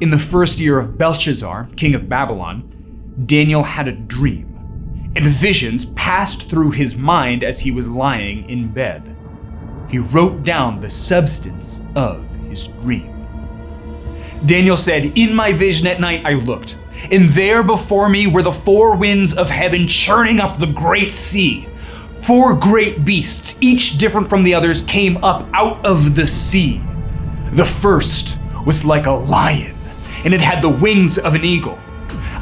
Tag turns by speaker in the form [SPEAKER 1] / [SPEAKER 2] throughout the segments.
[SPEAKER 1] In the first year of Belshazzar, king of Babylon, Daniel had a dream, and visions passed through his mind as he was lying in bed. He wrote down the substance of his dream. Daniel said, "In my vision at night I looked, and there before me were the four winds of heaven churning up the great sea. Four great beasts, each different from the others, came up out of the sea. The first was like a lion, and it had the wings of an eagle.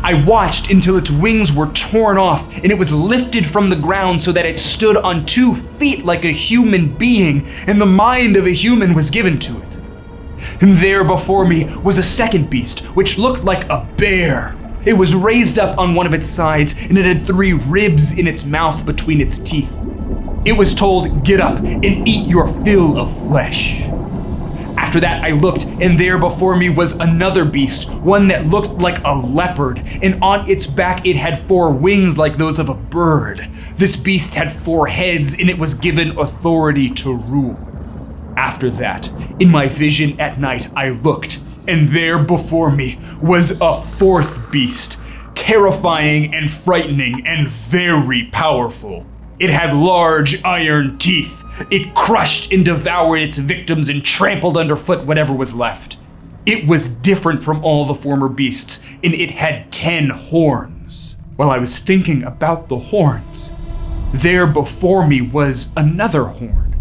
[SPEAKER 1] I watched until its wings were torn off, and it was lifted from the ground so that it stood on 2 feet like a human being, and the mind of a human was given to it. And there before me was a second beast, which looked like a bear. It was raised up on one of its sides, and it had 3 ribs in its mouth between its teeth. It was told, 'Get up and eat your fill of flesh.' After that I looked, and there before me was another beast, one that looked like a leopard, and on its back it had 4 wings like those of a bird. This beast had 4 heads, and it was given authority to rule. After that, in my vision at night I looked, and there before me was a 4th beast, terrifying and frightening and very powerful. It had large iron teeth. It crushed and devoured its victims and trampled underfoot whatever was left. It was different from all the former beasts, and it had 10 horns. While I was thinking about the horns, there before me was another horn,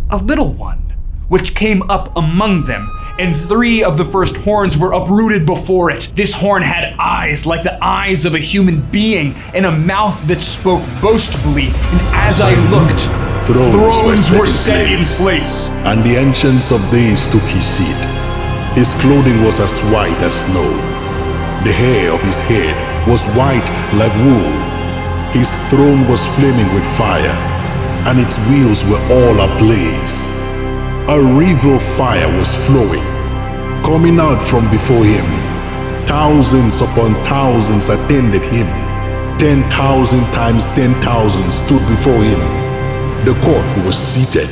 [SPEAKER 1] a little one, which came up among them, and 3 of the first horns were uprooted before it. This horn had eyes like the eyes of a human being, and a mouth that spoke boastfully, and as I looked, thrones were set in place.
[SPEAKER 2] And the Ancients of Days took his seat. His clothing was as white as snow. The hair of his head was white like wool. His throne was flaming with fire, and its wheels were all ablaze. A river of fire was flowing, coming out from before him. Thousands upon thousands attended him. 10,000 times 10,000 stood before him. The court was seated,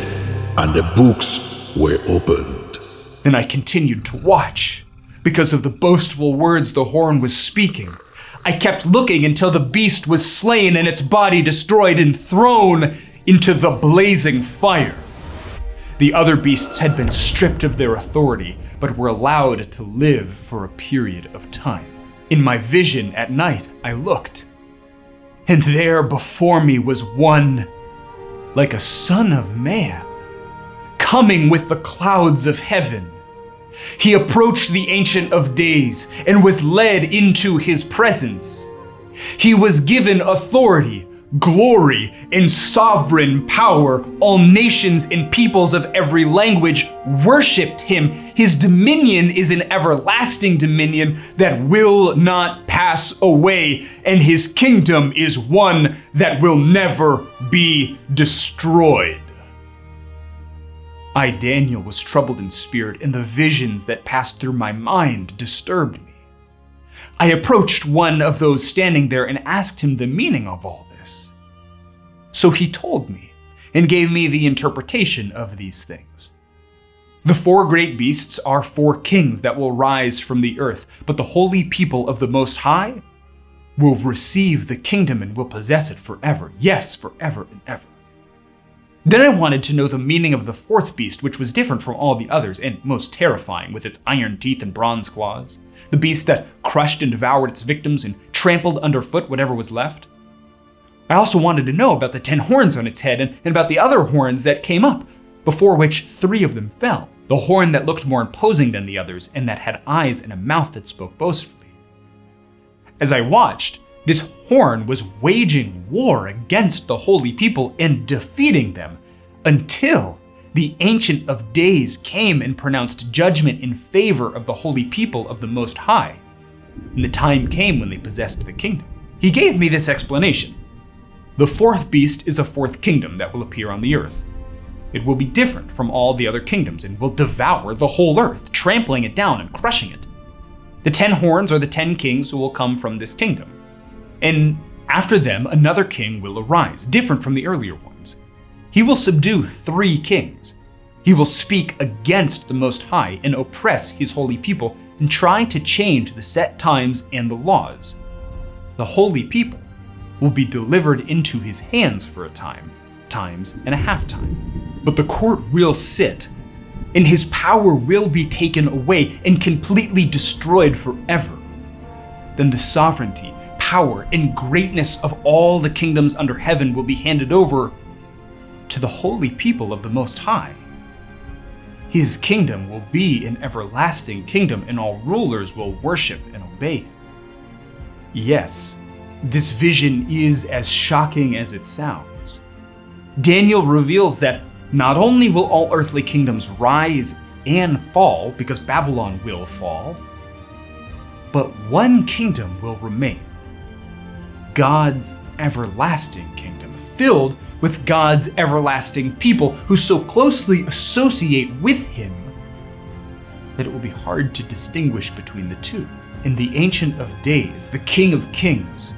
[SPEAKER 2] and the books were opened.
[SPEAKER 1] Then I continued to watch. Because of the boastful words the horn was speaking, I kept looking until the beast was slain and its body destroyed and thrown into the blazing fire. The other beasts had been stripped of their authority, but were allowed to live for a period of time. In my vision at night, I looked, and there before me was one like a son of man, coming with the clouds of heaven. He approached the Ancient of Days and was led into his presence. He was given authority, glory, and sovereign power. All nations and peoples of every language worshipped him. His dominion is an everlasting dominion that will not pass away, and his kingdom is one that will never be destroyed. I, Daniel, was troubled in spirit, and the visions that passed through my mind disturbed me. I approached one of those standing there and asked him the meaning of all this. So he told me and gave me the interpretation of these things. The 4 great beasts are 4 kings that will rise from the earth, but the holy people of the Most High will receive the kingdom and will possess it forever. Yes, forever and ever. Then I wanted to know the meaning of the 4th beast, which was different from all the others and most terrifying, with its iron teeth and bronze claws. The beast that crushed and devoured its victims and trampled underfoot whatever was left. I also wanted to know about the 10 horns on its head and about the other horns that came up, before which 3 of them fell. The horn that looked more imposing than the others and that had eyes and a mouth that spoke boastfully. As I watched, this horn was waging war against the holy people and defeating them until the Ancient of Days came and pronounced judgment in favor of the holy people of the Most High. And the time came when they possessed the kingdom. He gave me this explanation. The 4th beast is a 4th kingdom that will appear on the earth. It will be different from all the other kingdoms and will devour the whole earth, trampling it down and crushing it. The 10 horns are the 10 kings who will come from this kingdom. And after them, another king will arise, different from the earlier ones. He will subdue 3 kings. He will speak against the Most High and oppress his holy people and try to change the set times and the laws. The holy people will be delivered into his hands for a time, times and a half time. But the court will sit, and his power will be taken away and completely destroyed forever. Then the sovereignty, power, and greatness of all the kingdoms under heaven will be handed over to the holy people of the Most High. His kingdom will be an everlasting kingdom, and all rulers will worship and obey him. Yes, this vision is as shocking as it sounds. Daniel reveals that not only will all earthly kingdoms rise and fall, because Babylon will fall, but one kingdom will remain. God's everlasting kingdom, filled with God's everlasting people who so closely associate with him that it will be hard to distinguish between the two. In the Ancient of Days, the King of Kings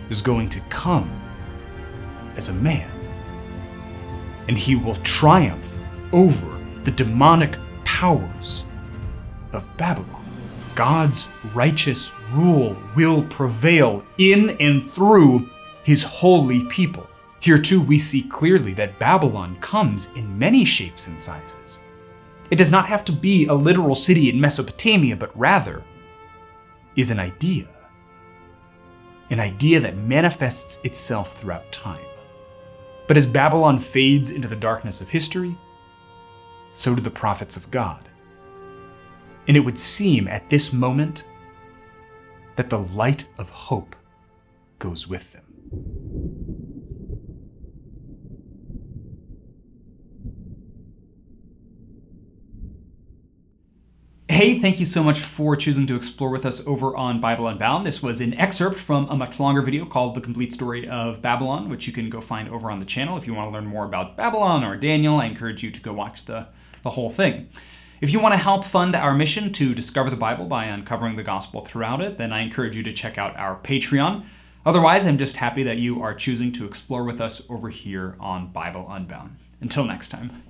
[SPEAKER 1] is going to come as a man, and he will triumph over the demonic powers of Babylon. God's righteous rule will prevail in and through his holy people. Here too we see clearly that Babylon comes in many shapes and sizes. It does not have to be a literal city in Mesopotamia, but rather is an idea that manifests itself throughout time. But as Babylon fades into the darkness of history, so do the prophets of God. And it would seem at this moment that the light of hope goes with them. Hey, thank you so much for choosing to explore with us over on Bible Unbound. This was an excerpt from a much longer video called The Complete Story of Babylon, which you can go find over on the channel. If you want to learn more about Babylon or Daniel, I encourage you to go watch the whole thing. If you want to help fund our mission to discover the Bible by uncovering the gospel throughout it, then I encourage you to check out our Patreon. Otherwise, I'm just happy that you are choosing to explore with us over here on Bible Unbound. Until next time.